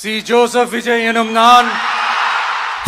C Joseph Vijay எனும் நான்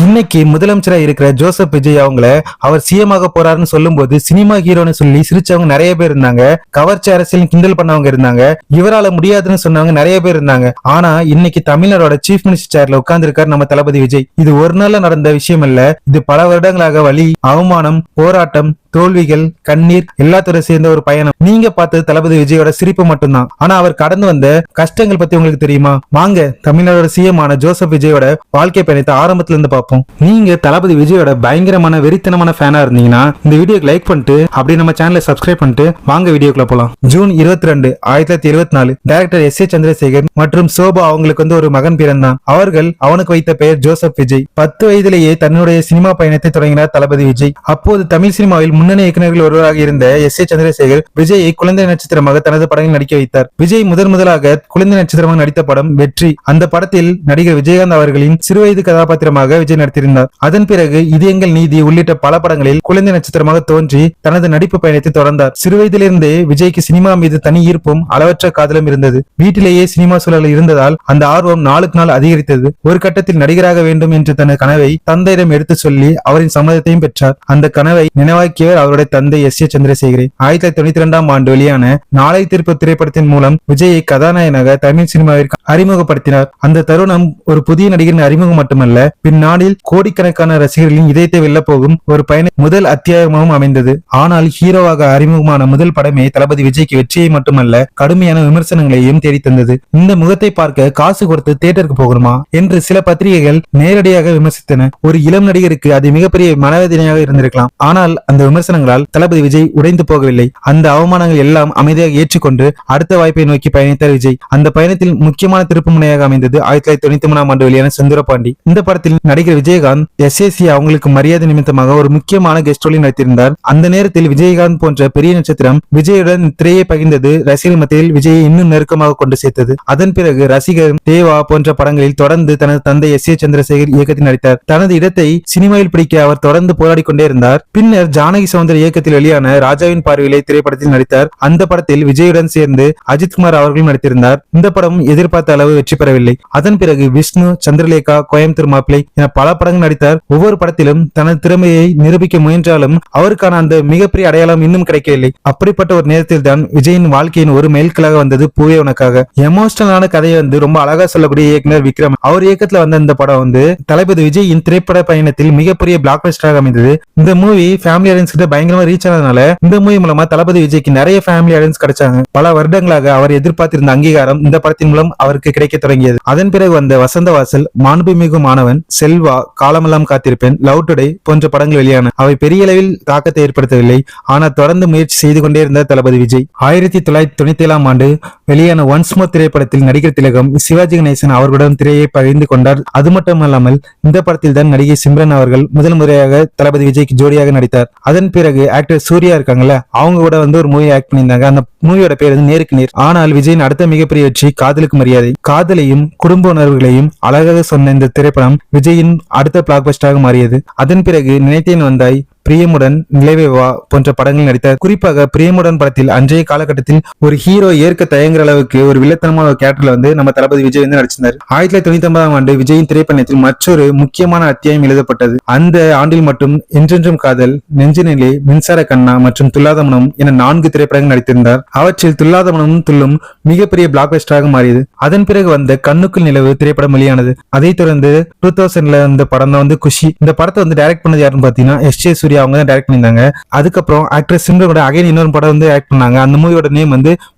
இன்னைக்கு முதலமைச்சரா இருக்கிற ஜோசப் விஜய் அவங்கள அவர் சிஎம் ஆக போறாருன்னு சொல்லும் போது சினிமா ஹீரோன்னு சொல்லி சிரிச்சவங்க நிறைய பேர் இருந்தாங்க. கவர்ச்சி அரசியல் கிண்டல் பண்ணவங்க இருந்தாங்க. இவரால முடியாதுன்னு சொன்னவங்க நிறைய பேர் இருந்தாங்க. ஆனா இன்னைக்கு தமிழ்நாடோட சீஃப் மினிஸ்டர் சேர்ல உட்கார்ந்து இருக்காரு நம்ம தளபதி விஜய். இது ஒரு நாள்ல நடந்த விஷயம் இல்ல. இது பல வருடங்களாக வலி, அவமானம், போராட்டம், தோல்விகள், கண்ணீர் எல்லாத்தோட சேர்ந்த ஒரு பயணம். நீங்க பார்த்தது தளபதி விஜயோட சிரிப்பு மட்டும்தான். ஆனா அவர் கடந்து வந்த கஷ்டங்கள் பத்தி உங்களுக்கு தெரியுமா? வாங்க தமிழ்நாடோட சிஎம் ஆன ஜோசப் விஜயோட வாழ்க்கை பயணத்தை ஆரம்பத்துல இருந்து பார்ப்போம். நீங்க தளபதி விஜயோட பயங்கரமான வெறித்தனமான ஃபேனா இருந்தீங்கன்னா இந்த வீடியோக்கு லைக் பண்ணிட்டு அப்படியே நம்ம சேனலை சப்ஸ்கிரைப் பண்ணிட்டு வாங்க வீடியோக்குள்ள போலாம். June 22, 1974 director S A Chandrasekhar மற்றும் சோபா அவங்களுக்கு ஒரு மகன் பிறந்தான். அவர்கள் அவனுக்கு வைத்த பெயர் ஜோசப் விஜய். 10 வயதிலேயே தன்னுடைய சினிமா பயணத்தை தொடங்கினார் தளபதி விஜய். அப்போது தமிழ் சினிமாவில் முன்னணி இயக்குநர்கள் ஒருவராக இருந்த எஸ் ஏ சந்திரசேகர் விஜயை குழந்தை நட்சத்திரமாக தனது படங்களில் நடிக்க வைத்தார். விஜய் முதலாக குழந்தை நட்சத்திரமாக நடித்த படம் வெற்றி. அந்த படத்தில் நடிகர் விஜயகாந்த் அவர்களின் சிறுவயது கதாபாத்திரமாக விஜய் நடித்திருந்தார். அதன் பிறகு இது எங்கள் நீதி உள்ளிட்ட பல படங்களில் குழந்தை நட்சத்திரமாக தோன்றி தனது நடிப்பு பயணத்தை தொடர்ந்தார். சிறுவயதிலிருந்தே விஜய்க்கு சினிமா மீது தனி ஈர்ப்பும் அளவற்ற காதலும் இருந்தது. வீட்டிலேயே சினிமா சூழல் இருந்ததால் அந்த ஆர்வம் நாளுக்கு நாள் அதிகரித்தது. ஒரு கட்டத்தில் நடிகராக வேண்டும் என்று தனது கனவை தந்தையிடம் எடுத்து சொல்லி அவரின் சம்மதத்தையும் பெற்றார். அந்த கனவை நினைவாக்கியவர் அவருடைய தந்தை எஸ் ஏ சந்திரசேகரே. 1992 ஆண்டு வெளியான நாளை தீர்ப்பு திரைப்படத்தின் மூலம் விஜயை கதாநாயகனாக தமிழ் சினிமாவிற்கு அறிமுகப்படுத்தினார். அந்த தருணம் ஒரு புதிய நடிகரின் அறிமுகம் மட்டுமல்ல, பின்னாளில் கோடிக்கணக்கான ரசிகர்களின் இதயத்தை வெல்ல போகும் ஒரு பயண முதல் அத்தியாயமாகவும் அமைந்தது. ஆனால் ஹீரோவாக அறிமுகமான முதல் படமே தளபதி விஜய்க்கு வெற்றியை மட்டுமல்ல கடுமையான விமர்சனங்களையும் தேடி தந்தது. இந்த முகத்தை பார்க்க காசு கொடுத்து தியேட்டருக்கு போகணுமா என்று சில பத்திரிகைகள் நேரடியாக விமர்சித்தன. ஒரு இளம் நடிகருக்கு அது மிகப்பெரிய மனவேதனையாக இருந்திருக்கலாம். ஆனால் அந்த விமர்சனங்களால் தளபதி விஜய் உடைந்து போகவில்லை. அந்த அவமானங்கள் எல்லாம் அமைதியாக ஏற்றுக்கொண்டு அடுத்த வாய்ப்பை நோக்கி பயணித்தார் விஜய். அந்த பயணத்தில் முக்கியமான திருப்பு முனையாக அமைந்தது 1993 ஆண்டு வெளியான செந்தூரபாண்டி. இந்த படத்தில் நடிகர் விஜயகாந்த் எஸ்ஏசி அவங்களுக்கு மரியாதை நிமித்தமாக ஒரு முக்கியமான கெஸ்ட் ரோலில் நடித்திருந்தார். அந்த நேரத்தில் விஜயகாந்த் போன்ற பெரிய நட்சத்திரம் விஜயுடன் திரையை பகிர்ந்தது ரசிகர் மத்தியில் விஜயை இன்னும் நெருக்கமாக கொண்டு சேர்த்தது. அதன் பிறகு ரசிகர் தேவா போன்ற படங்களில் தொடர்ந்து தனது தந்தை எஸ் ஏ சந்திரசேகர் இயக்கத்தில் நடித்தார். தனது இடத்தை சினிமாவில் பிடிக்க அவர் தொடர்ந்து போராடி கொண்டே இருந்தார். பின்னர் ஜானகி சௌந்தர் இயக்கத்தில் வெளியான ராஜாவின் பார்வையிலே திரைப்படத்தில் நடித்தார். அந்த படத்தில் விஜயுடன் சேர்ந்து அஜித்குமார் அவர்களும் நடித்திருந்தார். இந்த படம் எதிர்பார்த்த அளவு வெற்றி பெறவில்லை. அதன் பிறகு விஷ்ணு, சந்திரலேகா, கோயம்புத்தூர் மாப்பிளை என பல படங்கள் நடித்தார். ஒவ்வொரு படத்திலும் தனது திறமையை நிரூபிக்க முயன்றாலும் அவருக்கான அந்த மிகப்பெரிய அடையாளம் இன்னும் கிடைக்கவில்லை. அப்படிப்பட்ட ஒரு நேரத்தில் தான் விஜயின் வாழ்க்கையின் ஒரு மைல்கல்லாக வந்தது பூவே உனக்காக. எமோஷனலான கதையை ரொம்ப அழகா சொல்லக்கூடிய இயக்குனர் விக்ரம் அவர் இயக்கத்துல வந்த இந்த படம் தளபதி விஜயின் திரைப்பட பயணத்தில் மிகப்பெரிய பிளாக் பஸ்டராக அமைந்தது. இந்த மூவி ஃபேமிலி ஆடியன்ஸ் கிட்ட பயங்கரமா ரீச் ஆனதுனால இந்த மூவி மூலமா தளபதி விஜய்க்கு நிறைய ஃபேமிலி ஆடியன்ஸ் கிடைச்சாங்க. பல வருடங்களாக அவர் எதிர்பார்த்திருந்த அங்கீகாரம் இந்த படத்தின் மூலம் அவருக்கு கிடைக்க தொடங்கியது. அதன் பிறகு வந்த வசந்த வாசல், மாண்புமிகு மாணவன், செல்வா, காலமெல்லாம் காத்திருப்பேன், லவ் டுடே போன்ற படங்கள் வெளியான அவை பெரிய அளவில் தாக்கத்தை ஏற்படுத்தவில்லை. ஆனால் தொடர்ந்து முயற்சி செய்து கொண்டே இருந்த தளபதி விஜய் 1997 ஆண்டு வெளியான ஒன்ஸ் மோர் திரைப்படத்தில் நடிகர் திலகம் சிவாஜி கணேசன் அவர்களுடன் திரையை பகிர்ந்து கொண்டார். அது மட்டுமல்லாமல் இந்த படத்தில் தான் நடிகை சிம்ரன் அவர்கள் முதல் முறையாக தளபதி விஜய்க்கு ஜோடியாக நடித்தார். அதன் பிறகு ஆக்டர் சூர்யா இருக்காங்கல்ல, அவங்க கூட ஒரு மூவி ஆக்ட் பண்ணியிருந்தாங்க. அந்த மூவியோட பேர் நேருக்கு நேர். ஆனால் விஜயின் அடுத்த மிகப்பெரிய வெற்றி காதலுக்கு மரியாதை. காதலையும் குடும்ப உணர்வுகளையும் அழகாக சொன்ன இந்த திரைப்படம் விஜயின் அடுத்த பிளாக் பஸ்டராக மாறியது. அதன் பிறகு நினைத்தேன் வந்தாய், பிரியமுடன், நிலைவே வா போன்ற படங்கள் நடித்தார். குறிப்பாக பிரியமுடன் படத்தில் அன்றைய காலகட்டத்தில் ஒரு ஹீரோ ஏற்க தயங்குற அளவுக்கு ஒரு வில்லத்தனமான ஒரு கேரக்டர்ல நம்ம தளபதி விஜய் நடிச்சிருந்தார். 1999 ஆண்டு விஜயின் திரைப்பயணத்தில் மற்றொரு முக்கியமான அத்தியாயம் எழுதப்பட்டது. அந்த ஆண்டில் மட்டும் என்றென்றும் காதல், நெஞ்சுநிலை, மின்சார கண்ணா மற்றும் துல்லாத மனம் என 4 திரைப்படங்கள் நடித்திருந்தார். அவற்றில் துல்லாத மனமும் துள்ளும் மிகப்பெரிய பிளாக் பஸ்டராக மாறியது. அதன் பிறகு வந்த கண்ணுக்குள் நிலவு திரைப்படம் வெளியானது. அதைத் தொடர்ந்து 2000 இந்த படம் தான் குஷி. இந்த படத்தை டைரக்ட் பண்ணது யாருன்னு பாத்தீங்கன்னா எஸ் ஜே சூர்யா அவங்க தான் டைரக்ட் பண்ணிருந்தாங்க. அதுக்கப்புறம் ஆக்ட்ரஸ் சிம்ரன் கூட அகைன் இன்னொரு படம் ஆக்ட் பண்ணாங்க. அந்த மூவியோட நேம்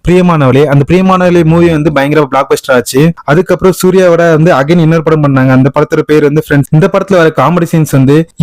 பிரியமானவளே. அந்த பிரியமானவளே மூவி பயங்கர பிளாக் பஸ்டர் ஆச்சு. அதுக்கப்புறம் சூர்யாவோட அகைன் இன்னொரு படம் பண்ணாங்க. அந்த படத்தோட பேர் ஃப்ரெண்ட்ஸ். இந்த படத்துல வர காமெடி சீன்ஸ்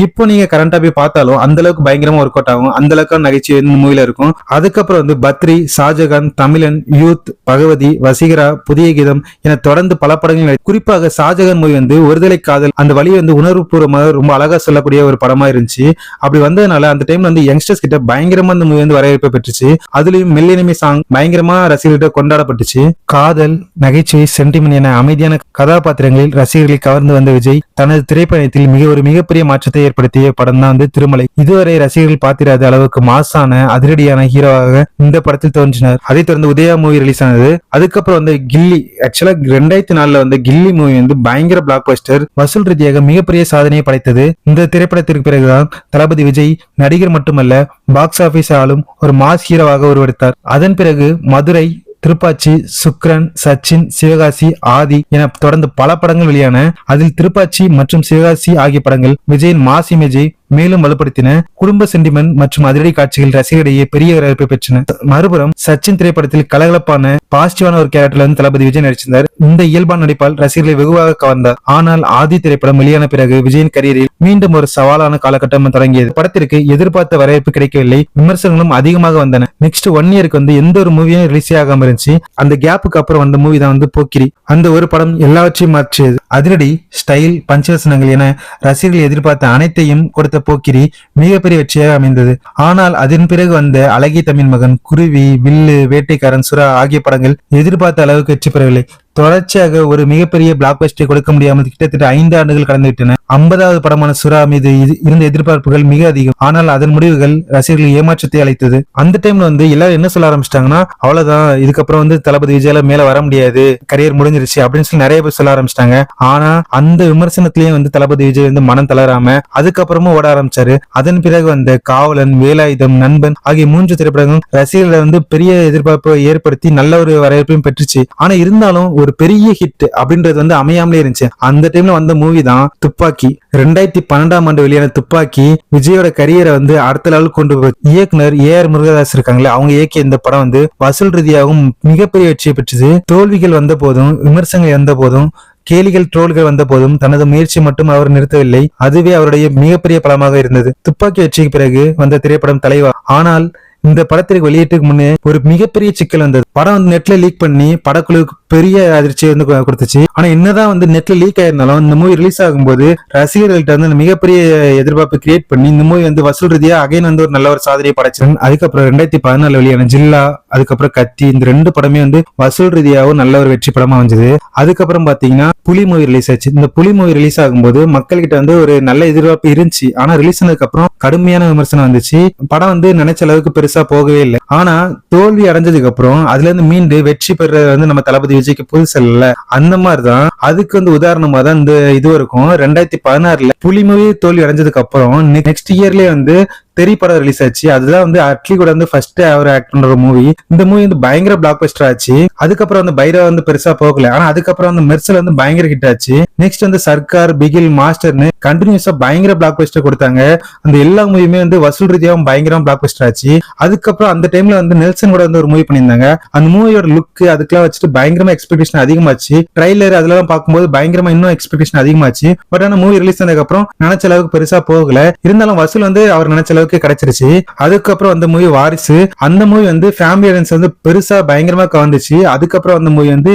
இப்போ நீங்க கரண்டா போய் பார்த்தாலும் அந்த அளவுக்கு பயங்கரமா ஒர்க் அவுட் ஆகும். அந்த அளவுக்கு நகைச்சுவை இந்த மூவில இருக்கும். அதுக்கப்புறம் பத்ரி, ஷாஜகான், தமிழன், யூத், பகவதி, வசீகரா, புதிய கீதம் என தொடர்ந்து பல படங்கள். குறிப்பாக ஷாஜகான் மூவி ஒருதலை காதல் அந்த வழி உணர்வு பூர்வமாக ரொம்ப அழகா சொல்லக்கூடிய ஒரு படமா இருந்துச்சு. அப்படி அப்படி வந்ததுனால அந்த டைம்ல வந்து யங்ஸ்டர்ஸ் கிட்ட பயங்கரமா அந்த மூவி வந்து வரவேற்பு பெற்றுச்சு. அதுலயும் மெல்லினமி சாங் பயங்கரமா ரசிகர்கிட்ட கொண்டாடப்பட்டுச்சு. காதல், நகைச்சுவை, சென்டிமெண்ட் என அமைதியான கதாபாத்திரங்களில் ரசிகர்களை கவர்ந்து வந்த விஜய் தனது திரைப்பயணத்தில் மிகப்பெரிய மாற்றத்தை ஏற்படுத்திய படம் தான் வந்து திருமலை. இதுவரை ரசிகர்கள் பார்த்திராத அளவுக்கு மாசான அதிரடியான ஹீரோவாக இந்த படத்தில் தோன்றினார். அதை தொடர்ந்து உதயா மூவி ரிலீஸ் ஆனது. அதுக்கப்புறம் வந்து கில்லி, ஆக்சுவலா 2004 வந்து கில்லி மூவி வந்து பயங்கர பிளாக் பஸ்டர், வசூல் ரீதியாக மிகப்பெரிய சாதனையை படைத்தது. இந்த திரைப்படத்திற்கு பிறகுதான் தளபதி விஜய் நடிகர் மட்டுமல்ல பாக்ஸ் ஆபீஸ் ஆளும் ஒரு மாஸ் ஹீரோவாக உருவெடுத்தார். அதன் பிறகு மதுரை, திருப்பாச்சி, சுக்ரன், சச்சின், சிவகாசி, ஆதி என தொடர்ந்து பல படங்கள் வெளியான. அதில் திருப்பாச்சி மற்றும் சிவகாசி ஆகிய படங்கள் விஜயின் மாஸ் இமேஜை மேலும் வலுப்படுத்தின. குடும்ப சென்டிமெண்ட் மற்றும் அதிரடி காட்சிகள் ரசிகரிடையே பெரிய வரவேற்பை பெற்றன. மறுபுறம் சச்சின் திரைப்படத்தில் கலகலப்பான பாசிட்டிவான ஒரு கேரக்டர்ல வந்து தளபதி விஜய் நடிச்சிருந்தார். இந்த இயல்பான நடிப்பால் ரசிகர்களை வெகுவாக கவர்ந்தார். ஆனால் ஆதி திரைப்படம் வெளியான பிறகு விஜயின் கரியரில் மீண்டும் ஒரு சவாலான காலகட்டம் தொடங்கியது. படத்திற்கு எதிர்பார்த்த வரவேற்பு கிடைக்கவில்லை, விமர்சனங்களும் அதிகமாக வந்தன. நெக்ஸ்ட் 1 இயருக்கு வந்து எந்த ஒரு மூவியும் ரிலீஸ் ஆகாம இருந்துச்சு. அந்த கேப்புக்கு அப்புறம் வந்த மூவி தான் வந்து போக்கிரி. அந்த ஒரு படம் எல்லாவற்றையும் மாற்றியது. அதிரடி, ஸ்டைல், பஞ்சவசனங்கள் என ரசிகர்கள் எதிர்பார்த்த அனைத்தையும் கொடுத்த போக்கிரி மிகப்பெரிய வெற்றியாக அமைந்தது. ஆனால் அதன் பிறகு வந்த அழகிய தமிழ் மகன், குருவி, வில்லு, வேட்டைக்காரன், சுறா ஆகிய படங்கள் எதிர்பார்த்த அளவுக்கு வெற்றி பெறவில்லை. தொடர்ச்சியாக ஒரு மிகப்பெரிய பிளாக் பஸ்டரை கொடுக்க முடியாமல் கிட்டத்தட்ட 5 ஆண்டுகள் கடந்து விட்டன. 50வது படமான சுறா மீது இருந்த எதிர்பார்ப்புகள் மிக அதிகம். ஆனால் அதன் முடிவுகள் ரசிகர்கள் ஏமாற்றத்தை அளித்தது. அந்த டைம்ல வந்து எல்லாரும் என்ன சொல்ல ஆரம்பிச்சிட்டாங்கன்னா, அவ்வளவுதான், இதுக்கப்புறம் வந்து தளபதி விஜயால மேல வர முடியாது, கரியர் முடிஞ்சிருச்சு அப்படின்னு சொல்லி நிறைய பேர் சொல்ல ஆரம்பிச்சிட்டாங்க. ஆனா அந்த விமர்சனத்திலேயே வந்து தளபதி விஜய் வந்து மனம் தளராம அதுக்கப்புறமும் ஓட ஆரம்பிச்சாரு. அதன் பிறகு வந்த காவலன், வேலாயுதம், நண்பன் ஆகிய 3 திரைப்படங்களும் ரசிகர்களை வந்து பெரிய எதிர்பார்ப்பை ஏற்படுத்தி நல்ல ஒரு வரவேற்பையும் பெற்றுச்சு. ஆனா இருந்தாலும் ஒரு பெரிய ஹிட் அப்படின்றது வந்து அமையாமலே இருந்துச்சு. அந்த டைம்ல வந்த மூவி தான் துப்பாக்கி. 2012ஆம் ஆண்டு வெளியான துப்பாக்கி விஜயோட கரியரை வந்து அடுத்த லெவலுக்கு கொண்டு போய் இயக்குனர் AR முருகதாஸ் இருக்காங்களே, அவங்க இயக்கிய இந்த படம் வந்து வசூல் ரீதியாகவும் மிகப்பெரிய வெற்றியை பெற்றது. தோல்விகள் வந்த போதும், விமர்சனங்கள் வந்த போதும், கேலிகள், ட்ரோல்கள் வந்த போதும் தனது முயற்சி மட்டும் அவர் நிறுத்தவில்லை. அதுவே அவருடைய மிகப்பெரிய பலமாக இருந்தது. துப்பாக்கி வெற்றிக்கு பிறகு வந்த திரைப்படம் தலைவா. ஆனால் இந்த படத்திற்கு வெளியீட்டுக்கு முன்னே ஒரு மிகப்பெரிய சிக்கல் வந்தது. படம் வந்து நெட்ல லீக் பண்ணி படக்குழுவுக்கு பெரிய அதிர்ச்சியை வந்து கொடுத்துச்சு. ஆனா என்னதான் வந்து நெட்ல லீக் ஆயிருந்தாலும் இந்த மூவி ரிலீஸ் ஆகும்போது ரசிகர்கள்ட்ட வந்து மிகப்பெரிய எதிர்பார்ப்பு கிரியேட் பண்ணி இந்த மூவி வந்து வசூல் ரீதியா அகைன் வந்து ஒரு நல்ல ஒரு சாதனையை படைச்சு. அதுக்கப்புறம் 2014 வெளியான ஜில்லா, அதுக்கப்புறம் கத்தி, இந்த 2 படமே வந்து வசூல் ரீதியாகவும் நல்ல ஒரு வெற்றி படமா வந்தது. அதுக்கப்புறம் பாத்தீங்கன்னா புலி மூவி ரிலீஸ் ஆச்சு. இந்த புலி மூவி ரிலீஸ் ஆகும்போது மக்கள் கிட்ட வந்து ஒரு நல்ல எதிர்பார்ப்பு இருந்துச்சு. ஆனா ரிலீஸ் ஆனதுக்கு அப்புறம் கடுமையான விமர்சனம் வந்துச்சு. படம் வந்து நினைச்ச அளவுக்கு பெருசா போகவே இல்லை. ஆனா தோல்வி அடைஞ்சதுக்கு அப்புறம் அதுல இருந்து மீண்டு வெற்றி பெறது வந்து நம்ம தளபதி விஜய்க்கு புதுசு இல்ல. அந்த மாதிரிதான் அதுக்கு வந்து உதாரணமா தான் இந்த இது இருக்கும். 2016 புலி மூவி தோல்வி அடைஞ்சதுக்கு அப்புறம் நெக்ஸ்ட் இயர்லயே வந்து தெரி படம் ரிலீஸ் ஆச்சு. அதுதான் வந்து அட்லி கூட வந்து ஃபர்ஸ்ட் அவர் ஆக்ட் பண்ற மூவி. இந்த மூவி வந்து பயங்கர பிளாக் பஸ்டர் ஆச்சு. அதுக்கப்புறம் வந்து பைரவா வந்து பெருசா போகல. ஆனா அதுக்கப்புறம் வந்து மெர்சல் வந்து பயங்கர ஹிட் ஆச்சு. நெக்ஸ்ட் வந்து சர்க்கார், பிகில், மாஸ்டர்னு கண்டினியூஸா பயங்கர பிளாக் பஸ்டர் கொடுத்தாங்க. அந்த எல்லா மூவியுமே வந்து வசூல் ரீதியாகவும் பயங்கர பிளாக் பஸ்டர் ஆச்சு. அதுக்கப்புறம் அந்த டைம்ல வந்து நெல்சன் கூட வந்து ஒரு மூவி பண்ணியிருந்தாங்க. அந்த மூவியோட லுக் அதுக்கெல்லாம் வச்சுட்டு பயங்கரமா எக்ஸ்பெக்டேஷன் அதிகமாச்சு. ட்ரைலர் அதெல்லாம் பார்க்கும்போது பயங்கரமா இன்னும் எக்ஸ்பெக்டேஷன் அதிகமாச்சு. பட் ஆனா மூவி ரிலீஸ் ஆனதுக்கு அப்புறம் நினைச்ச அளவுக்கு பெருசா போகல. இருந்தாலும் வசூல் வந்து அவர் நினைச்ச அளவுக்கு கிடைச்சிருச்சு. அதுக்கப்புறம் அந்த மூவி வாரிசு. அந்த மூவி வந்து ஃபேமிலி ஆடியன்ஸ் வந்து பெருசா பயங்கரமா கவர்ந்துச்சு. அதுக்கப்புறம் அந்த மூவி வந்து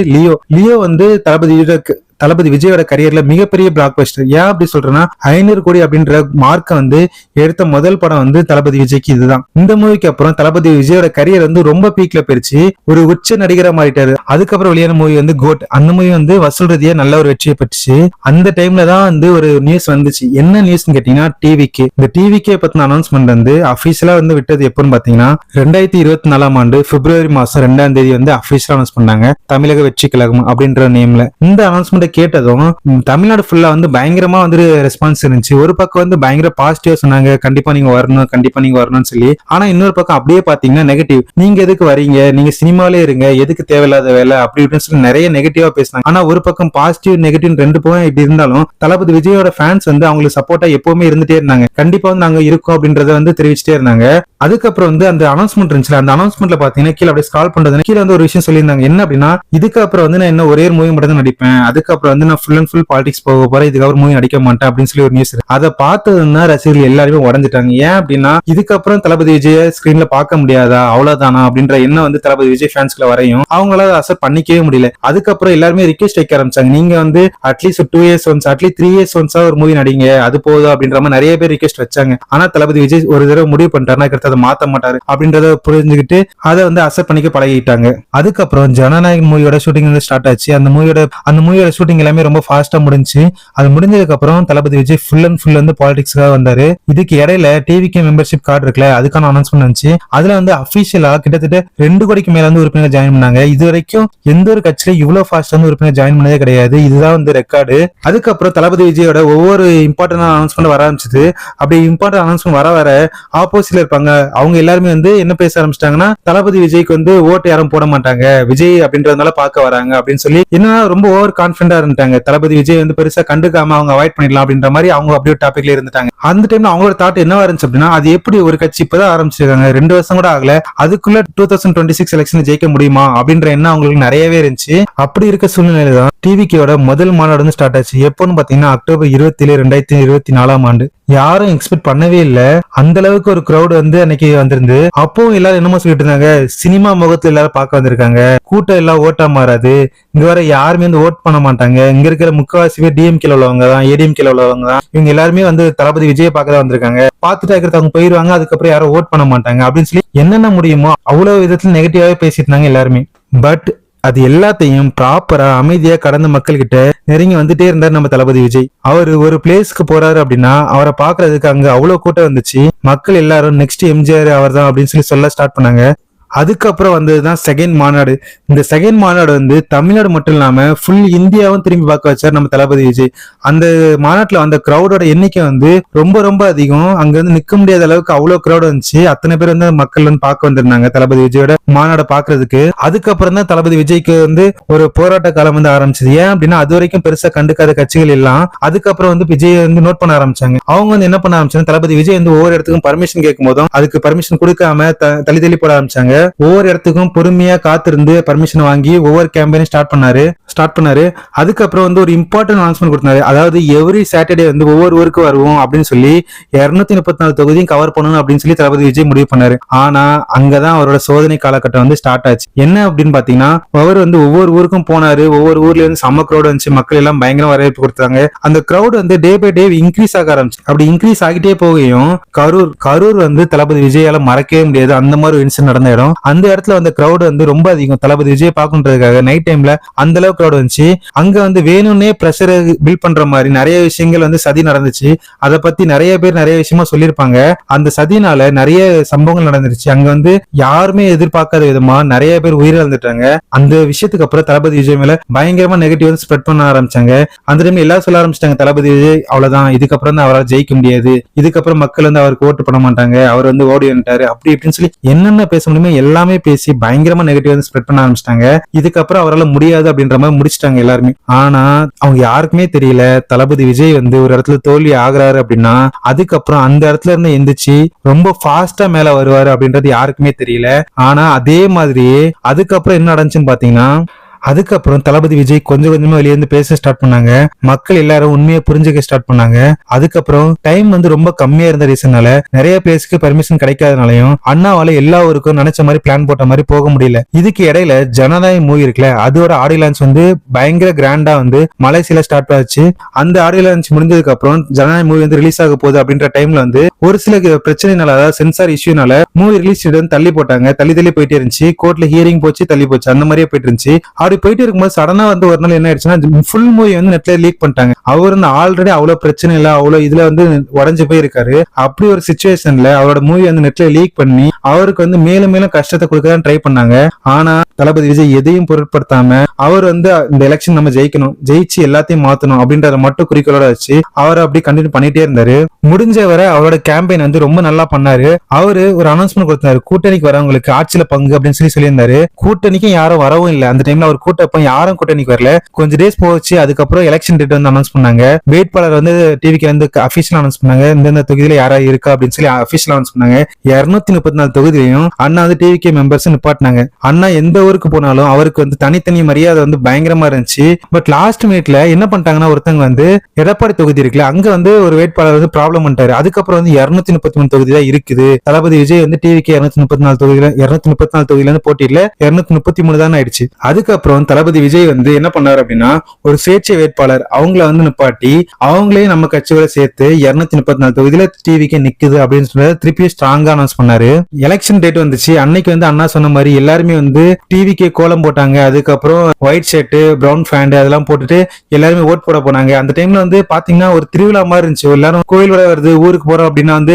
லியோ வந்து தளபதி விஜயோட கரியர்ல மிகப்பெரிய பிளாக் பஸ்டர். ஏன் அப்படி சொல்றேன்னா 500 கோடி அப்படின்ற மார்க்க வந்து எடுத்த முதல் படம் வந்து தளபதி விஜய்க்கு இதுதான். இந்த மூவிக்கு அப்புறம் தளபதி விஜயோட கரியர் வந்து ரொம்ப பீக்ல போயிருச்சு. ஒரு உச்ச நடிகரா மாறிட்டாரு. அதுக்கப்புறம் வெளியான மூவி வந்து கோட். அந்த மூவி வந்து வசூல் ரீதியா நல்ல ஒரு வெற்றியை பெற்றுச்சு. அந்த டைம்ல தான் வந்து ஒரு நியூஸ் வந்துச்சு. என்ன நியூஸ்னு கேட்டீங்கன்னா டிவிகே. இந்த டிவிகே பத்தின அனௌன்ஸ்மெண்ட் வந்து அபிஷியலா வந்து விட்டது எப்பன்னு பாத்தீங்கன்னா 2024ஆம் ஆண்டு பிப்ரவரி மாசம் 2ஆம் தேதி வந்து அபிஷியலா அனௌன்ஸ் பண்ணாங்க. தமிழக வெற்றி கழகம் அப்படின்ற நேம்ல. இந்த அனௌன்ஸ்மெண்ட் கேட்டதும் தமிழ்நாடு ஃபுல்லா வந்து பயங்கரமா வந்து ரெஸ்பான்ஸ் இருந்துச்சு. ஒரு பக்கம் வந்து பயங்கர பாசிட்டிவா சொன்னாங்க, கண்டிப்பா நீங்க வரணும்னு சொல்லி. ஆனா இன்னொரு பக்கம் அப்படியே பாத்தீங்கன்னா நெகட்டிவ். நீங்க எதுக்கு வரீங்க, நீங்க சினிமாலே இருங்க, எதுக்கு தேவையில்லாத வேலை அப்படி இப்படின்னு சொல்லி நிறைய நெகட்டிவா பேசினாங்க. ஆனா ஒரு பக்கம் பாசிட்டிவ் நெகட்டிவ் 2 பக்கம் இப்படி இருந்தாலும் தளபதி விஜயோட ஃபேன்ஸ் வந்து அவங்களுக்கு சப்போர்ட்டா எப்பவுமே இருந்துட்டே இருந்தாங்க. கண்டிப்பா வந்து நாங்க இருக்கோம் அப்படின்றத வந்து தெரிவிச்சுட்டே இருந்தாங்க. அதுக்கப்புறம் வந்து அந்த அனௌன்ஸ்மெண்ட் இருந்துச்சு. அந்த அனௌன்ஸ்மெண்ட்ல பாத்தீங்கன்னா கீழே அப்படியே ஸ்க்ரால் பண்றது கீழே வந்து ஒரு விஷயம் சொல்லியிருந்தாங்க. என்ன அப்படின்னா, இதுக்கு அப்புறம் வந்து நான் இன்னும் ஒரே மூவி மட்டும் தான் நடிப்பேன், அதுக்கப்புறம் இதுக்கப்புறம் வந்து நான் ஃபுல் அண்ட் ஃபுல் பாலிடிக்ஸ் போக போறேன், இதுக்கப்புறம் மூவி நடிக்க மாட்டேன் அப்படின்னு சொல்லி ஒரு நியூஸ். அதை பார்த்ததுன்னா ரசிகர்கள் எல்லாருமே உடஞ்சிட்டாங்க. ஏன் அப்படின்னா இதுக்கப்புறம் தளபதி விஜய் ஸ்கிரீன்ல பார்க்க முடியாதா, அவ்வளவுதானா அப்படின்ற எண்ணம் வந்து தளபதி விஜய் ஃபேன்ஸ்க்குள்ள வரையும் அவங்களால அசெப்ட் பண்ணிக்கவே முடியல. அதுக்கப்புறம் எல்லாருமே ரிக்வெஸ்ட் வைக்க ஆரம்பிச்சாங்க, நீங்க வந்து at least 2 years once at least 3 years ஒன்ஸா ஒரு மூவி நடிங்க, அது போதும் அப்படின்ற மாதிரி நிறைய பேர் ரிக்வெஸ்ட் வச்சாங்க. ஆனா தளபதி விஜய் ஒரு தடவை முடிவு பண்ணிட்டாருன்னா அதை மாத்த மாட்டாரு அப்படின்றத புரிஞ்சுக்கிட்டு அதை வந்து அசெப்ட் பண்ணிக்க பழகிட்டாங்க. அதுக்கப்புறம் ஜனநாயகன் மூவியோட ஷூட்டிங் வந்து ஸ்டார்ட் ஆச்சு. அந்த மூவியோட ஷூட்டிங் எல்லாமே ரொம்ப ஃபாஸ்டா முடிஞ்சு. அது முடிஞ்சதுக்கு அப்புறம் தளபதி விஜய் ஃபுல் அண்ட் ஃபுல் வந்து பாலிடிக்ஸ்க்காக வந்தாரு. இதுக்கு இடையில டிவிகே மெம்பர்ஷிப் கார்டு இருக்குல்ல, அதுக்கான அனௌன்ஸ்மெண்ட் வந்துச்சு. அதுல வந்து அபிஷியலா கிட்டத்தட்ட 2 கோடிக்கு மேல வந்து உறுப்பினர் ஜாயின் பண்ணாங்க. இது வரைக்கும் எந்த ஒரு கட்சியில இவ்வளவு ஃபாஸ்ட் வந்து உறுப்பினர் ஜாயின் பண்ணதே கிடையாது. இதுதான் வந்து ரெக்கார்டு. அதுக்கப்புறம் தளபதி விஜயோட ஒவ்வொரு இம்பார்ட்டன்ட் அனௌன்ஸ்மெண்ட் வர ஆரம்பிச்சது. அப்படி இம்பார்ட்டன்ட் அனௌன்ஸ்மெண்ட் வர வர ஆப்போசிட்ல இருப்பாங்க அவங்க எல்லாருமே வந்து என்ன பேச ஆரம்பிச்சிட்டாங்கன்னா, தளபதி விஜய்க்கு வந்து ஓட்டு யாரும் போட மாட்டாங்க, விஜய் அப்படின்றதுனால பார்க்க வராங்க அப்படின்னு சொல்லி என்ன ரொம்ப ஓவர் கான்பிடண்டா இருந்துட்டாங்க. தளபதி விஜய் வந்து பெருசா கண்டுக்காம அவங்க அவாய்ட் பண்ணிடலாம் அப்படின்ற மாதிரி அவங்க அப்படியே டாபிக்ல இருந்துட்டாங்க. அந்த டைம்ல அவங்களோட தாட் என்னவா இருந்துச்சு அப்படின்னா, அது எப்படி ஒரு கட்சி இப்பதான் ஆரம்பிச்சிருக்காங்க, 2 வருஷம் கூட ஆகல, அதுக்குள்ள 2026 எலெக்ஷன் ஜெயிக்க முடியுமா அப்படின்ற எண்ணம் அவங்களுக்கு நிறையவே இருந்துச்சு. அப்படி இருக்க சூழ்நிலையில தான் டிவிகேயோட முதல் மாநாடு வந்து ஸ்டார்ட் ஆச்சு. எப்போன்னு பாத்தீங்கன்னா அக்டோபர் 27, 2024 யாரும் எக்ஸ்பெக்ட் பண்ணவே இல்ல. அந்த அளவுக்கு ஒரு கிரௌட் வந்து அன்னைக்கு வந்திருந்து. அப்போ எல்லாரும் என்னமோ சொல்லிட்டு இருந்தாங்க, சினிமா முகத்துல எல்லாரும் பார்க்க வந்திருக்காங்க, கூட்டம் எல்லாம் ஓட்டா மாறாது, இங்க வர யாருமே வந்து ஓட் பண்ண மாட்டாங்க, இங்க இருக்கிற முக்காவாசி பேர் டிஎம்கேல உள்ளவங்க தான், ஏடிஎம்கேல உள்ளவங்க தான், இவங்க எல்லாருமே வந்து தளபதி விஜய் பார்க்க தான் வந்திருக்காங்க, பார்த்துட்டு இருக்கிறது அவங்க போயிருவாங்க, அதுக்கப்புறம் யாரும் ஓட் பண்ண மாட்டாங்க அப்படின்னு சொல்லி என்னென்ன முடியுமோ அவ்வளவு விதத்துல நெகட்டிவாவே பேசிட்டு இருந்தாங்க எல்லாருமே. பட் அது எல்லாத்தையும் ப்ராப்பரா அமைதியா கடந்த மக்கள் கிட்ட நெருங்கி வந்துட்டே இருந்தாரு நம்ம தளபதி விஜய். அவரு ஒரு பிளேஸ்க்கு போறாரு அப்படின்னா அவரை பாக்குறதுக்கு அங்க அவ்வளவு கூட்டம் வந்துச்சு. மக்கள் எல்லாரும் நெக்ஸ்ட் எம்ஜிஆர் அவர் தான் அப்படின்னு சொல்லி சொல்ல ஸ்டார்ட் பண்ணாங்க. அதுக்கப்புறம் வந்ததுதான் செகண்ட் மாநாடு. இந்த செகண்ட் மாநாடு வந்து தமிழ்நாடு மட்டும் இல்லாம ஃபுல் இந்தியாவும் திரும்பி பார்க்க வச்சார் நம்ம தளபதி விஜய். அந்த மாநாட்டுல வந்த கிரௌடோட எண்ணிக்கை வந்து ரொம்ப ரொம்ப அதிகம். அங்க வந்து நிக்க முடியாத அளவுக்கு அவ்வளவு கிரௌட் வந்துச்சு. அத்தனை பேர் வந்து மக்கள் வந்து பார்க்க வந்திருந்தாங்க தளபதி விஜயோட மாநாட பாக்குறதுக்கு. அதுக்கப்புறம் தான் தளபதி விஜய்க்கு வந்து ஒரு போராட்ட காலம் வந்து ஆரம்பிச்சது. ஏன் அப்படின்னா அது வரைக்கும் பெருசா கண்டுக்காத கட்சிகள் எல்லாம் அதுக்கப்புறம் வந்து விஜய் வந்து நோட் பண்ண ஆரம்பிச்சாங்க. அவங்க வந்து என்ன பண்ண ஆரம்பிச்சாங்க, தளபதி விஜய் வந்து ஒவ்வொரு இடத்துக்கும் பர்மிஷன் கேட்கும் போதும் அதுக்கு பர்மிஷன் கொடுக்காம தள்ளி தள்ளி போட ஆரம்பிச்சாங்க. ஒவ்வொரு இடத்துக்கும் பொறுமையா காத்திருந்து பர்மிஷன் வாங்கி ஒவ்வொரு கேம்பெயினும் ஸ்டார்ட் பண்ணாரு. அதுக்கப்புறம் வந்து ஒரு இம்பார்ட்டன்ட் அனௌன்ஸ்மெண்ட் கொடுத்தாரு. அதாவது எவ்ரி சாட்டர்டே வந்து ஒவ்வொரு ஊருக்கு வருவோம் அப்படின்னு சொல்லி 234 தொகுதியும் கவர் பண்ணணும் அப்படின்னு சொல்லி தளபதி விஜய் முடிவு பண்ணாரு. ஆனா அங்கதான் அவரோட சோதனை காலகட்டம் வந்து ஸ்டார்ட் ஆச்சு. என்ன அப்படின்னு பாத்தீங்கன்னா, அவர் வந்து ஒவ்வொரு ஊருக்கும் போனாரு. ஒவ்வொரு ஊர்ல இருந்து செம்ம கிரௌட் வந்துச்சு. மக்கள் எல்லாம் பயங்கர வரவேற்பு கொடுத்தாங்க. அந்த கிரௌட் வந்து டே பை டே இன்க்ரீஸ் ஆக ஆரம்பிச்சு. அப்படி இன்க்ரீஸ் ஆகிட்டே போகையும் கரூர் வந்து தளபதி விஜயால மறக்கவே முடியாது. அந்த மாதிரி இன்சிடென்ட் நடந்த இடம். அந்த இடத்துல வந்து கிரௌட் வந்து ரொம்ப அதிகம். தளபதி விஜய் பார்க்கணுன்றதுக்காக நைட் டைம்ல அந்த அளவுக்கு கிரௌட் வந்துச்சு. அங்க வந்து வேணும்னே பிரஷர் பில்ட் பண்ற மாதிரி நிறைய விஷயங்கள் வந்து சதி நடந்துச்சு. அதை பத்தி நிறைய பேர் நிறைய விஷயமா சொல்லியிருப்பாங்க. அந்த சதினால நிறைய சம்பவங்கள் நடந்துருச்சு. அங்க வந்து யாருமே எதிர்பார்க்காத விதமா நிறைய பேர் உயிரிழந்துட்டாங்க. அந்த விஷயத்துக்கு அப்புறம் தளபதி விஜய் மேல பயங்கரமா நெகட்டிவ் ஸ்ப்ரெட் பண்ண ஆரம்பிச்சாங்க. அந்த டைம்ல எல்லாரும் சொல்ல ஆரம்பிச்சிட்டாங்க, தளபதி விஜய் அவ்வளவுதான், இதுக்கப்புறம் தான் அவரால் ஜெயிக்க முடியாது, இதுக்கப்புறம் மக்கள் வந்து அவருக்கு ஓட்டு பண்ண மாட்டாங்க, அவர் வந்து ஓடி வந்துட்டாரு அப்படி இப்படின்னு சொல்லி என்னென்ன பேச முடியுமோ எல்லாமே பேசி பயங்கரமா நெகட்டிவ் வந்து ஸ்ப்ரெட் பண்ண ஆரம்பிச்சிட்டாங்க. இதுக்கப்புறம் அவரால் முடியாது அப்படின்ற மாதிரி முடிச்சிட்டாங்க எல்லாருமே. ஆனா அவங்க யாருக்குமே தெரியல, தளபதி விஜய் வந்து ஒரு இடத்துல தோல்வி ஆகுறாரு அப்படின்னா அதுக்கப்புறம் அந்த இடத்துல இருந்து எந்திரிச்சு ரொம்ப ஃபாஸ்டா மேல வருவாரு அப்படின்றது யாருக்குமே தெரியல. ஆனா அதே மாதிரியே அதுக்கப்புறம் என்ன நடந்துச்சுன்னு பாத்தீங்கன்னா, அதுக்கப்புறம் தளபதி விஜய் கொஞ்சம் கொஞ்சமா வெளியே வந்து பேச ஸ்டார்ட் பண்ணாங்க. மக்கள் எல்லாரும் உண்மையை புரிஞ்சுக்க ஸ்டார்ட் பண்ணாங்க. அதுக்கப்புறம் டைம் வந்து ரொம்ப கம்மியா இருந்த ரீசனால நிறைய பிளேஸ்க்கு பெர்மிஷன் கிடைக்காதனாலையும் அண்ணாவால எல்லா ஊருக்கும் நினைச்ச மாதிரி பிளான் போட்ட மாதிரி போக முடியல. இதுக்கு இடையில ஜனநாயக மூவி இருக்குல்ல, அதோட ஆடியோ லான்ச் வந்து பயங்கர கிராண்டா வந்து மலேசியால ஸ்டார்ட் ஆச்சு. அந்த ஆடியோ லான்ச் முடிஞ்சதுக்கு அப்புறம் ஜனநாயக மூவி வந்து ரிலீஸ் ஆக போகுது அப்படின்ற டைம்ல வந்து ஒரு சில பிரச்சனைனால, அதாவது சென்சார் இஷ்யூனால மூவி ரிலீஸ் தள்ளி போட்டாங்க. தள்ளி போயிட்டே இருந்துச்சு. கோர்ட்ல ஹியரிங் போச்சு, தள்ளி போச்சு, அந்த மாதிரியே போயிட்டு இருந்துச்சு. அப்படி போயிட்டு இருக்கும்போது சடனா வந்து ஒரு நாள் என்ன ஆயிடுச்சுன்னா, ஃபுல் மூவி வந்து நெட்ல லீக் பண்ணிட்டாங்க. அவர் வந்து ஆல்ரெடி அவ்வளவு பிரச்சனை இல்ல, அவ்வளவு இதுல வந்து உடஞ்சு போயிருக்காரு. அப்படி ஒரு சிச்சுவேஷன்ல அவரோட மூவி வந்து நெட்ல லீக் பண்ணி அவருக்கு வந்து மேலும் மேலும் கஷ்டத்தை கொடுக்கதான் ட்ரை பண்ணாங்க. ஆனா தளபதி விஜய் எதையும் பொருட்படுத்தாம அவர் வந்து இந்த எலெக்ஷன் நம்ம ஜெயிக்கணும், ஜெயிச்சு எல்லாத்தையும் மாத்தணும் அப்படின்றத மட்டும் குறிக்கோளோட வச்சு அவர் அப்படி கண்டினியூ பண்ணிட்டே இருந்தாரு. முடிஞ்ச வரை அவரோட கேம்பெயின் வந்து ரொம்ப நல்லா பண்ணாரு. அவரு ஒரு அனௌன்ஸ்மெண்ட் கொடுத்தாரு, கூட்டணிக்கு வரவங்களுக்கு ஆட்சியில பங்கு அப்படின்னு சொல்லியிருந்தாரு. கூட்டணிக்கும் யாரும் வரவும் இல்லை. அந்த டைம்ல அவர் கூட்டப்ப யாரும் கூட்டணிக்கு வரல. கொஞ்சம் டேஸ் போச்சு. அதுக்கப்புறம் எலெக்ஷன் டேட் வந்து அனௌன்ஸ் பண்ணாங்க. வேட்பாளர் வந்து டிவிக்கு வந்து அபிஷியல் அனௌன்ஸ் பண்ணாங்க. இந்த தொகுதியில யாரா இருக்கா அப்படின்னு சொல்லி அபிஷியல் அனௌன்ஸ் பண்ணாங்க. 234 தொகுதியிலையும் அண்ணா வந்து டிவிகே மெம்பர்ஸ் நிப்பாட்டினாங்க. அண்ணா எந்த ஊருக்கு போனாலும் அவருக்கு வந்து தனித்தனி மரியாதை வந்து பயங்கரமா இருந்துச்சு. பட் லாஸ்ட் மினிட்ல என்ன பண்ணிட்டாங்கன்னா, ஒருத்தங்க வந்து எடப்பாடி தொகுதி இருக்குல்ல, அங்க வந்து ஒரு வேட்பாளர் வந்து ப்ராப்ளம் பண்ணிட்டாரு. அதுக்கப்புறம் வந்து 233 தொகுதி தான் இருக்குது. தளபதி விஜய் வந்து டிவிகே 234 தொகுதியில இருந்து போட்டியில 233 தான் ஆயிடுச்சு. அதுக்கப்புறம் தளபதி விஜய் வந்து என்ன பண்ணாரு அப்படின்னா, ஒரு சுயேட்சை வேட்பாளர் அவங்கள வந்து நிப்பாட்டி அவங்களே நம்ம கட்சியோட சேர்த்து 234 தொகுதியில டிவிகே நிக்குது அப்படின்னு சொல்றது திருப்பி ஸ்ட்ராங்கா அனௌன்ஸ் பண்ணாரு. எலெக்ஷன் டேட் வந்துச்சு. அன்னைக்கு வந்து அண்ணா சொன்ன மாதிரி எல்லாருமே வந்து டிவிகே கோலம் போட்டாங்க. அதுக்கப்புறம் ஒயிட் ஷர்ட், பிரவுன் ஃபேண்ட் அதெல்லாம் போட்டுட்டு எல்லாருமே ஓட் போட போனாங்க. அந்த டைம்ல வந்து பாத்தீங்கன்னா ஒரு திருவிழா மாதிரி இருந்துச்சு. எல்லாரும் கோயில் விட வருது, ஊருக்கு போறோம் அப்படின்னா வந்து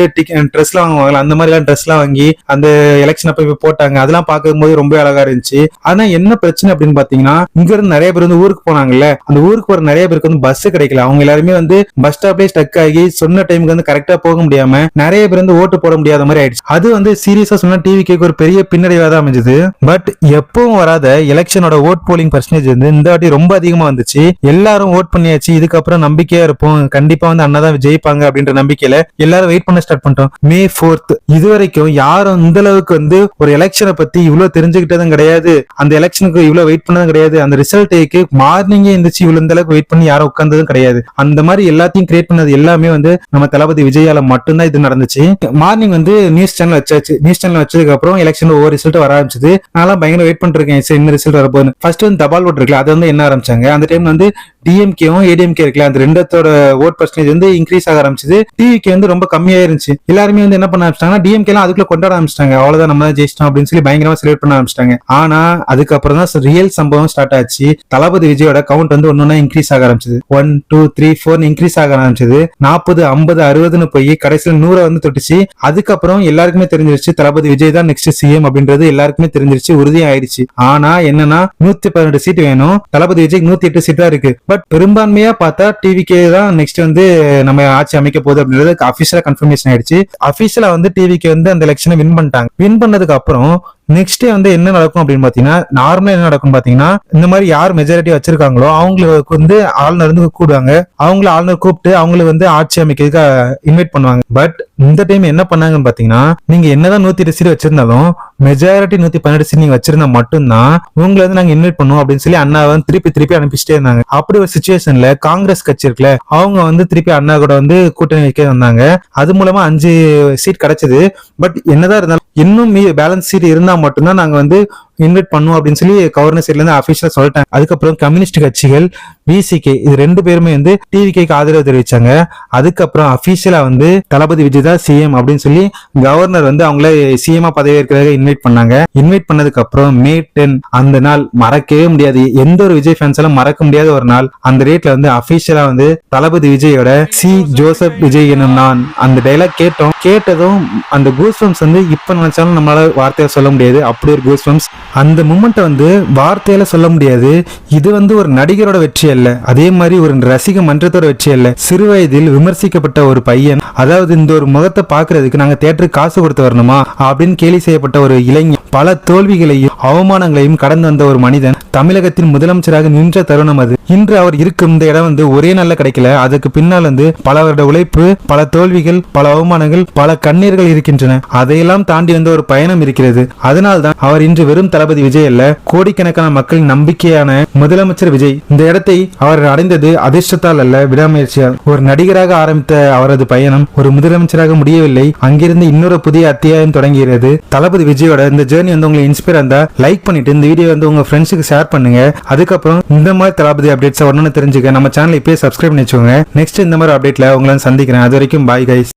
ட்ரெஸ் எல்லாம் வாங்குவாங்க. அந்த மாதிரி எல்லாம் ட்ரெஸ் எல்லாம் வாங்கி அந்த எலெக்ஷன் அப்ப போட்டாங்க. அதெல்லாம் பார்க்கும்போது ரொம்ப அழகா இருந்துச்சு. ஆனா என்ன பிரச்சனை அப்படின்னு பாத்தீங்கன்னா, இங்க இருந்து நிறைய பேர் வந்து ஊருக்கு போனாங்கல்ல, அந்த ஊருக்கு போற நிறைய பேருக்கு வந்து பஸ் கிடைக்கல. அவங்க எல்லாருமே வந்து பஸ் ஸ்டாப்லயே ஸ்டக் ஆகி சொன்ன டைமுக்கு வந்து கரெக்டா போக முடியாம நிறைய பேர் வந்து ஓட்டு போட முடியாத மாதிரி ஆயிடுச்சு. அது வந்து சீரியஸா சொன்னா டிவிக்கு ஒரு பெரிய பின்னடைவா தான் அமைஞ்சது. பட் எப்பவும் வராத எலெக்ஷனோட ஓட் போலிங் பர்சன்டேஜ் வந்து இந்த வாட்டி ரொம்ப அதிகமா வந்துச்சு. எல்லாரும் ஓட் பண்ணியாச்சு. இதுக்கப்புறம் நம்பிக்கையா இருப்போம், கண்டிப்பா வந்து அண்ணா தான் ஜெயிப்பாங்க அப்படின்ற நம்பிக்கையில எல்லாரும் வெயிட் பண்ண ஸ்டார்ட் பண்ணிட்டோம். May 4th இது வரைக்கும் யாரும் இந்த அளவுக்கு வந்து ஒரு எலெக்ஷனை பத்தி இவ்வளவு தெரிஞ்சுக்கிட்டதும் கிடையாது. அந்த எலெக்ஷனுக்கு இவ்வளவு வெயிட் பண்ணதும் கிடையாது. அந்த ரிசல்ட்டுக்கு மார்னிங்கே இருந்துச்சு. இவ்வளவு இந்த அளவுக்கு வெயிட் பண்ணி யாரும் உட்கார்ந்ததும் கிடையாது. அந்த மாதிரி எல்லாத்தையும் கிரியேட் பண்ணது எல்லாமே வந்து நம்ம தளபதி விஜயால மட்டும்தான் இது நடந்துச்சு. மார்னிங் வந்து நியூஸ் சேனல் வச்சாச்சு. நியூஸ் சேனல் வச்சதுக்கு அப்புறம் எலெக்ஷன் ஒவ்வொரு ரிசல்ட் வர ஆரம்பிச்சது. நான் பயங்கர வெயிட் பண்ணிட்டு இருக்கேன், என்ன ரிசல்ட் வரப்போகுது. ஃபர்ஸ்ட் வந்து தபால் ஓட்டு இருக்குல்ல, அது வந்து என்ன ஆரம்பிச்சாங்க. அந்த டைம்ல வந்து டிஎம்கேவும் ஏடிஎம்கே இருக்குல்ல, அந்த ரெண்டத்தோட ஓட் பர்சன்டேஜ் வந்து இன்க்ரீஸ் ஆக ஆரம்பிச்சது. டிவிகே வந்து ரொம்ப கம்மியா இருந்துச்சு. எல்லாருமே வந்து என்ன பண்ண ஆரம்பிச்சிட்டாங்கன்னா, டிஎம்கே எல்லாம் அதுக்குள்ள கொண்டாட ஆரம்பிச்சிட்டாங்க. அவ்வளவுதான், நம்ம தான் ஜெயிச்சிட்டோம் அப்படின்னு சொல்லி பயங்கரமா செலிப்ரேட் பண்ண ஆரம்பிச்சிட்டாங்க. ஆனா அதுக்கப்புறம் தான் ரியல் சம்பவம் ஸ்டார்ட் ஆச்சு. தளபதி விஜயோட கவுண்ட் வந்து ஒன்னொன்னா இன்க்ரீஸ் ஆக ஆரம்பிச்சது. 1 2 3 4 இன்க்ரீஸ் ஆக ஆரம்பிச்சது. 40 50 60ன்னு போய் கடைசியில் 100 வந்து தொட்டுச்சு. அதுக்கப்புறம் எல்லாருக்குமே தெரிஞ்சிருச்சு தளபதி விஜய் தான் நெக்ஸ்ட் சிஎம் அப்படின்றது எல்லாருக்குமே தெரிஞ்சிருச்சு, உறுதியா ஆயிடுச்சு. ஆனா என்னன்னா 112 சீட் வேணும், தளபதி விஜய் 108 சீட் தான் இருக்கு. பட் பெரும்பான்மையா பார்த்தா டிவிகே தான் நெக்ஸ்ட் வந்து நம்ம ஆட்சி அமைக்க போகுது அப்படின்றது அபிஷியலா கன்ஃபர்மேஷன் ஆயிடுச்சு. அபிஷியலா வந்து டிவிகே வந்து அந்த எலெக்ஷனை வின் பண்ணிட்டாங்க. வின் பண்ணதுக்கு அப்புறம் நெக்ஸ்ட் டே வந்து என்ன நடக்கும் அப்படின்னு பாத்தீங்கன்னா, நார்மலா என்ன நடக்கும் பாத்தீங்கன்னா, இந்த மாதிரி யார் மெஜாரிட்டி வச்சிருக்காங்களோ அவங்களுக்கு வந்து ஆளுநர் வந்து கூடுவாங்க. அவங்கள ஆளுநர் கூப்பிட்டு அவங்களுக்கு வந்து ஆட்சி அமைக்கிறதுக்கு இன்வைட் பண்ணுவாங்க. பட் இந்த டைம் என்ன பண்ணாங்கன்னு பாத்தீங்கன்னா, நீங்க என்னதான் 108 சீட் வச்சிருந்தாலும் மெஜாரிட்டி 112 சீட் நீங்க வச்சிருந்தா மட்டும்தான் உங்களை வந்து நாங்க இன்வைட் பண்ணுவோம் அப்படின்னு சொல்லி அண்ணா வந்து திருப்பி அனுப்பிச்சிட்டே இருந்தாங்க. அப்படி ஒரு சிச்சுவேஷன்ல காங்கிரஸ் கட்சி இருக்குல்ல, அவங்க வந்து திருப்பி அண்ணா கூட வந்து கூட்டணி வைக்க வந்தாங்க. அது மூலமா 5 சீட் கிடைச்சது. பட் என்னதான் இருந்தாலும் இன்னும் பேலன்ஸ் சீட் இருந்தா மட்டும்தான் நாங்க வந்து இன்வைட் பண்ணுவோம் அப்படின்னு சொல்லி கவர்னர் சைட்ல இருந்து அபிஷியலா சொல்லிட்டாங்க. அதுக்கப்புறம் கம்யூனிஸ்ட் கட்சிகள், பிசிகே இது 2 பேருமே வந்து டிவிகேக்கு ஆதரவு தெரிவிச்சாங்க. அதுக்கப்புறம் அபிஷியலா வந்து தளபதி விஜய் தான் சிஎம் அப்படின்னு சொல்லி கவர்னர் வந்து அவங்கள சிஎம்ஆ பதவியேற்கிறதாக இன்வைட் பண்ணாங்க. இன்வைட் பண்ணதுக்கு அப்புறம் May 10 அந்த நாள் மறக்கவே முடியாது. எந்த ஒரு விஜய் ஃபேன்ஸ் எல்லாம் மறக்க முடியாத ஒரு நாள். அந்த ரேட்ல வந்து அபிஷியலா வந்து தளபதி விஜயோட சி ஜோசப் விஜய் எனும் நான் அந்த டைலாக் கேட்டதும் அந்த கூஸ்பம்ஸ் வந்து இப்ப நினைச்சாலும் நம்மளால வார்த்தையை சொல்ல முடியாது. அப்படி ஒரு கூஸ்பம்ஸ். அந்த மூமெண்ட் வந்து வார்த்தையில சொல்ல முடியாது. இது வந்து ஒரு நடிகரோட வெற்றி அல்ல, அதே மாதிரி ஒரு ரசிக மன்றத்தோட வெற்றி அல்ல. சிறு வயதில் விமர்சிக்கப்பட்ட ஒரு பையன், அதாவது இந்த ஒரு முகத்தை பாக்குறதுக்கு நாங்க தியேட்டருக்கு காசு கொடுத்து வரணுமா அப்படின்னு கேலி செய்யப்பட்ட ஒரு இளைஞன், பல தோல்விகளையும் அவமானங்களையும் கடந்து வந்த ஒரு மனிதன் தமிழகத்தின் முதலமைச்சராக நின்ற தருணம் அது. இன்று அவர் இருக்கும் இந்த இடம் வந்து ஒரே நாள்ல கிடைக்கல. அதுக்கு பின்னால் வந்து பல வருட உழைப்பு, பல தோல்விகள், பல அவமானங்கள், பல கண்ணீர்கள் இருக்கின்றன. அதையெல்லாம் தாண்டி வந்த ஒரு பயணம் இருக்கிறது. அதனால்தான் அவர் இன்று வெறும் தளபதி விஜய் அல்ல, கோடிக்கணக்கான மக்களின் நம்பிக்கையான முதலமைச்சர் விஜய். இந்த இடத்தை அவர் அடைந்தது அதிர்ஷ்டத்தால் அல்ல, விடாமுயற்சியால். ஒரு நடிகராக ஆரம்பித்த அவரது பயணம் ஒரு முதலமைச்சராக முடியவில்லை. அங்கிருந்து இன்னொரு புதிய அத்தியாயம் தொடங்குகிறது. தளபதி விஜயோட இந்த ஜேர்னி வந்து உங்களுக்கு இன்ஸ்பயர் இருந்தா லைக் பண்ணிட்டு இந்த வீடியோ வந்து உங்க ஃப்ரெண்ட்ஸுக்கு ஷேர் பண்ணுங்க. அதுக்கப்புறம் இந்த மாதிரி தளபதி அப்டேட்ஸ் வரணும்னு தெரிஞ்சுக்க நம்ம சேனல் இப்பயே சப்ஸ்கிரைப் பண்ணி வச்சுக்கோங்க. நெக்ஸ்ட் இந்த மாதிரி அப்டேட்ல உங்களை சந்திக்கிறேன். அது வரைக்கும் பாய் கைஸ்.